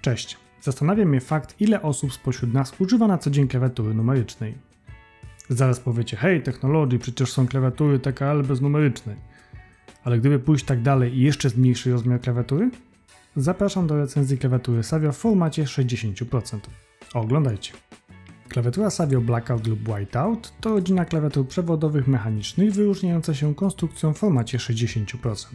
Cześć, zastanawia mnie fakt, ile osób spośród nas używa na co dzień klawiatury numerycznej. Zaraz powiecie, hej, technologii, przecież są klawiatury TKL beznumerycznej. Ale gdyby pójść tak dalej i jeszcze zmniejszyć rozmiar klawiatury? Zapraszam do recenzji klawiatury Savio w formacie 60%. Oglądajcie. Klawiatura Savio Blackout lub Whiteout to rodzina klawiatur przewodowych mechanicznych wyróżniająca się konstrukcją w formacie 60%.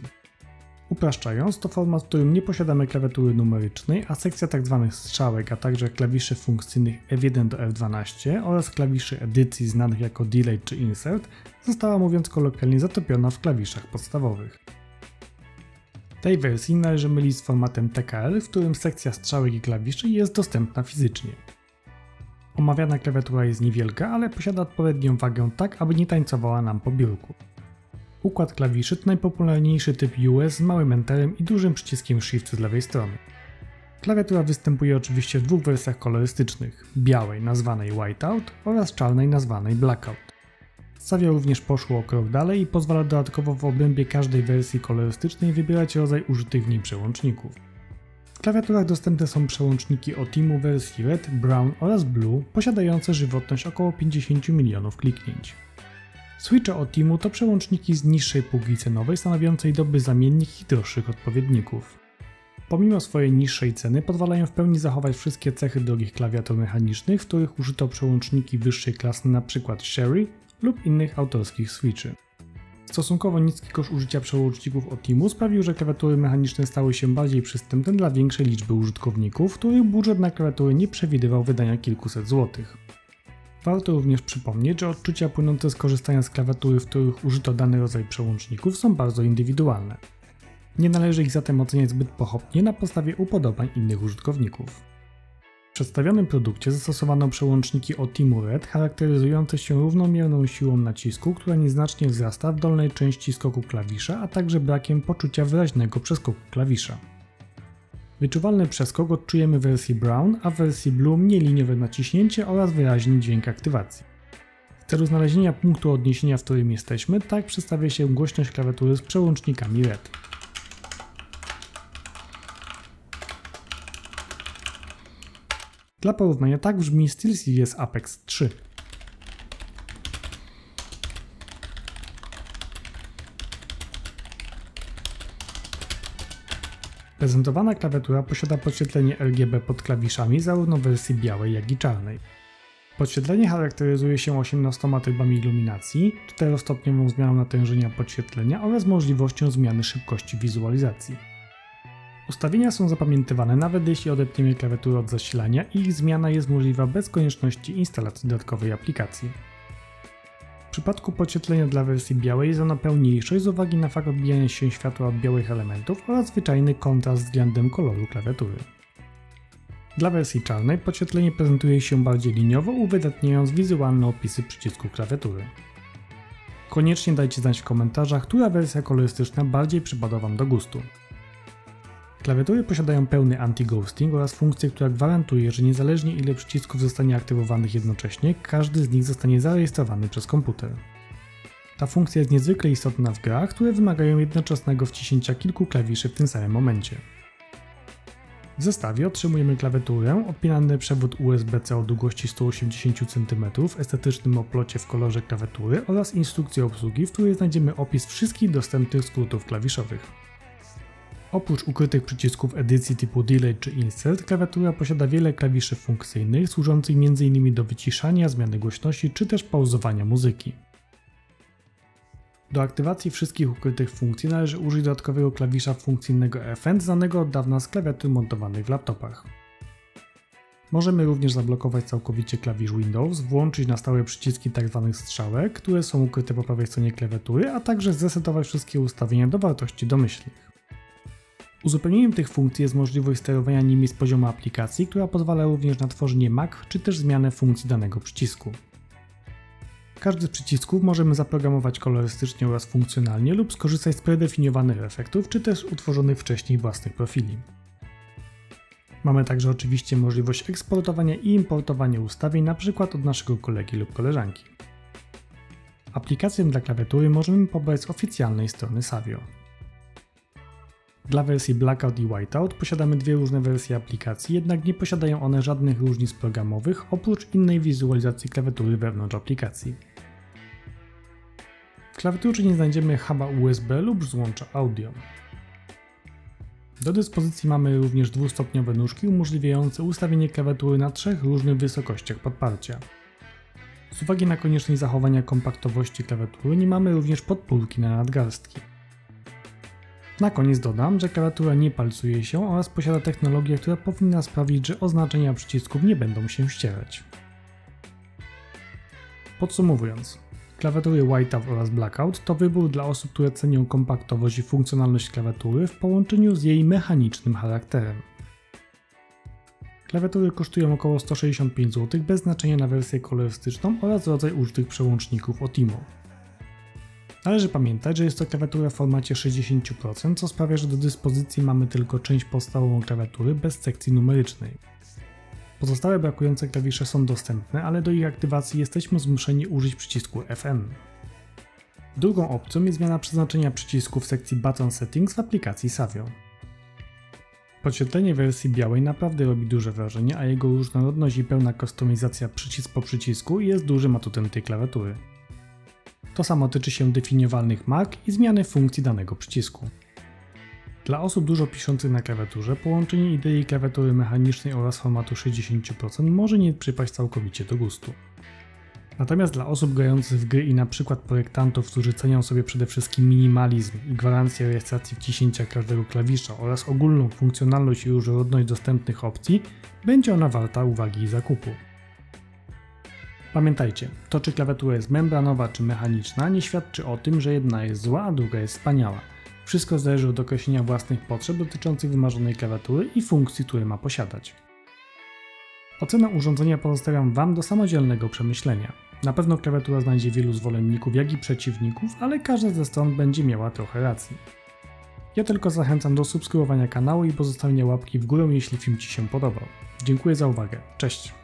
Upraszczając, to format, w którym nie posiadamy klawiatury numerycznej, a sekcja tzw. strzałek, a także klawiszy funkcyjnych F1 do F12 oraz klawiszy edycji znanych jako Delay czy Insert została, mówiąc kolokwialnie, zatopiona w klawiszach podstawowych. Tej wersji należy mylić z formatem TKL, w którym sekcja strzałek i klawiszy jest dostępna fizycznie. Omawiana klawiatura jest niewielka, ale posiada odpowiednią wagę tak, aby nie tańcowała nam po biurku. Układ klawiszy to najpopularniejszy typ US z małym enterem i dużym przyciskiem Shift z lewej strony. Klawiatura występuje oczywiście w dwóch wersjach kolorystycznych, białej nazwanej Whiteout oraz czarnej nazwanej Blackout. Savio również poszło o krok dalej i pozwala dodatkowo w obrębie każdej wersji kolorystycznej wybierać rodzaj użytych w niej przełączników. W klawiaturach dostępne są przełączniki OTIMU wersji Red, Brown oraz Blue posiadające żywotność około 50 milionów kliknięć. Switche OTIMU to przełączniki z niższej półki cenowej stanowiącej dobry zamiennik i droższych odpowiedników. Pomimo swojej niższej ceny pozwalają w pełni zachować wszystkie cechy drogich klawiatur mechanicznych, w których użyto przełączniki wyższej klasy np. Sherry lub innych autorskich switchy. Stosunkowo niski koszt użycia przełączników OTIMU sprawił, że klawiatury mechaniczne stały się bardziej przystępne dla większej liczby użytkowników, których budżet na klawiatury nie przewidywał wydania kilkuset złotych. Warto również przypomnieć, że odczucia płynące z korzystania z klawiatury, w których użyto dany rodzaj przełączników, są bardzo indywidualne. Nie należy ich zatem oceniać zbyt pochopnie na podstawie upodobań innych użytkowników. W przedstawionym produkcie zastosowano przełączniki OTIMU Red charakteryzujące się równomierną siłą nacisku, która nieznacznie wzrasta w dolnej części skoku klawisza, a także brakiem poczucia wyraźnego przeskoku klawisza. Wyczuwalny przeskok odczujemy w wersji Brown, a w wersji Blue mniej liniowe naciśnięcie oraz wyraźny dźwięk aktywacji. W celu znalezienia punktu odniesienia, w którym jesteśmy, tak przedstawia się głośność klawiatury z przełącznikami Red. Dla porównania tak brzmi SteelSeries Apex 3. Prezentowana klawiatura posiada podświetlenie RGB pod klawiszami zarówno w wersji białej, jak i czarnej. Podświetlenie charakteryzuje się 18 trybami iluminacji, 4-stopniową zmianą natężenia podświetlenia oraz możliwością zmiany szybkości wizualizacji. Ustawienia są zapamiętywane nawet jeśli odepniemy klawiaturę od zasilania i ich zmiana jest możliwa bez konieczności instalacji dodatkowej aplikacji. W przypadku podświetlenia dla wersji białej jest ono pełniejsze z uwagi na fakt odbijania się światła od białych elementów oraz zwyczajny kontrast względem koloru klawiatury. Dla wersji czarnej podświetlenie prezentuje się bardziej liniowo, uwydatniając wizualne opisy przycisków klawiatury. Koniecznie dajcie znać w komentarzach, która wersja kolorystyczna bardziej przypada Wam do gustu. Klawiatury posiadają pełny anti-ghosting oraz funkcję, która gwarantuje, że niezależnie ile przycisków zostanie aktywowanych jednocześnie, każdy z nich zostanie zarejestrowany przez komputer. Ta funkcja jest niezwykle istotna w grach, które wymagają jednoczesnego wciśnięcia kilku klawiszy w tym samym momencie. W zestawie otrzymujemy klawiaturę, odpinany przewód USB-C o długości 180 cm, estetycznym oplocie w kolorze klawiatury oraz instrukcję obsługi, w której znajdziemy opis wszystkich dostępnych skrótów klawiszowych. Oprócz ukrytych przycisków edycji typu Delay czy Insert, klawiatura posiada wiele klawiszy funkcyjnych, służących m.in. do wyciszania, zmiany głośności czy też pauzowania muzyki. Do aktywacji wszystkich ukrytych funkcji należy użyć dodatkowego klawisza funkcyjnego FN, znanego od dawna z klawiatur montowanych w laptopach. Możemy również zablokować całkowicie klawisz Windows, włączyć na stałe przyciski tzw. strzałek, które są ukryte po prawej stronie klawiatury, a także zresetować wszystkie ustawienia do wartości domyślnych. Uzupełnieniem tych funkcji jest możliwość sterowania nimi z poziomu aplikacji, która pozwala również na tworzenie Mac czy też zmianę funkcji danego przycisku. Każdy z przycisków możemy zaprogramować kolorystycznie oraz funkcjonalnie lub skorzystać z predefiniowanych efektów czy też utworzonych wcześniej własnych profili. Mamy także oczywiście możliwość eksportowania i importowania ustawień np. od naszego kolegi lub koleżanki. Aplikację dla klawiatury możemy pobrać z oficjalnej strony Savio. Dla wersji Blackout i Whiteout posiadamy dwie różne wersje aplikacji, jednak nie posiadają one żadnych różnic programowych, oprócz innej wizualizacji klawiatury wewnątrz aplikacji. W klawiaturze nie znajdziemy huba USB lub złącza audio. Do dyspozycji mamy również dwustopniowe nóżki umożliwiające ustawienie klawiatury na 3 różnych wysokościach podparcia. Z uwagi na konieczność zachowania kompaktowości klawiatury nie mamy również podpórki na nadgarstki. Na koniec dodam, że klawiatura nie palcuje się oraz posiada technologię, która powinna sprawić, że oznaczenia przycisków nie będą się ścierać. Podsumowując, klawiatury Whiteout oraz Blackout to wybór dla osób, które cenią kompaktowość i funkcjonalność klawiatury w połączeniu z jej mechanicznym charakterem. Klawiatury kosztują około 165 zł bez znaczenia na wersję kolorystyczną oraz rodzaj użytych przełączników OTIMO. Należy pamiętać, że jest to klawiatura w formacie 60%, co sprawia, że do dyspozycji mamy tylko część podstawową klawiatury bez sekcji numerycznej. Pozostałe brakujące klawisze są dostępne, ale do ich aktywacji jesteśmy zmuszeni użyć przycisku Fn. Drugą opcją jest zmiana przeznaczenia przycisku w sekcji Button Settings w aplikacji Savio. Podświetlenie wersji białej naprawdę robi duże wrażenie, a jego różnorodność i pełna kustomizacja przycisk po przycisku jest dużym atutem tej klawiatury. To samo tyczy się definiowalnych mark i zmiany funkcji danego przycisku. Dla osób dużo piszących na klawiaturze połączenie idei klawiatury mechanicznej oraz formatu 60% może nie przypaść całkowicie do gustu. Natomiast dla osób grających w gry i np. projektantów, którzy cenią sobie przede wszystkim minimalizm i gwarancję rejestracji wciśnięcia każdego klawisza oraz ogólną funkcjonalność i różnorodność dostępnych opcji, będzie ona warta uwagi i zakupu. Pamiętajcie, to czy klawiatura jest membranowa czy mechaniczna nie świadczy o tym, że jedna jest zła, a druga jest wspaniała. Wszystko zależy od określenia własnych potrzeb dotyczących wymarzonej klawiatury i funkcji, które ma posiadać. Ocenę urządzenia pozostawiam Wam do samodzielnego przemyślenia. Na pewno klawiatura znajdzie wielu zwolenników, jak i przeciwników, ale każda ze stron będzie miała trochę racji. Ja tylko zachęcam do subskrybowania kanału i pozostawienia łapki w górę, jeśli film Ci się podobał. Dziękuję za uwagę. Cześć!